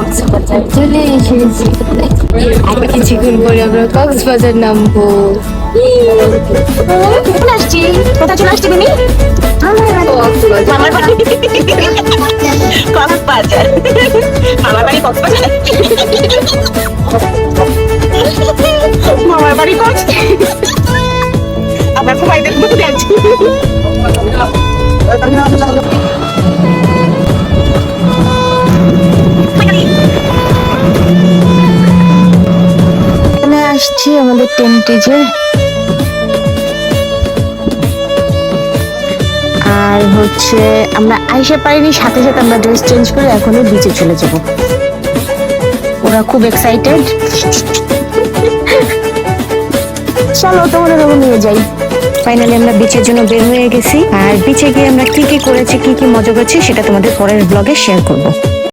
কক্সবাজার চলে এসেছি। আর কিছুক্ষণ পরে আমরা কক্সবাজার নামবো। আসছি কোথায় চলে আসছি তুমি? মামার বাড়ি কক্সবাজার। মামার বাড়ি কক্সবাজার। মামার বাড়ি কক্স। আমরা সবাই দেখবো যাচ্ছি। এখানে আসছি আমাদের টেন্টেজে। আর হচ্ছে আমরা আইসা পারিনি, সাথে সাথে আমরা ড্রেস চেঞ্জ করে এখনই বিচে চলে যাব। ওরা খুব এক্সাইটেড। চলো তোমাদের নিয়ে যাই। ফাইনালি আমরা বিচের জন্য বের হয়ে গেছি। আর বিচে গিয়ে আমরা কি কি করেছি, কি কি মজা করেছি সেটা তোমাদের পরের ব্লগে শেয়ার করবো।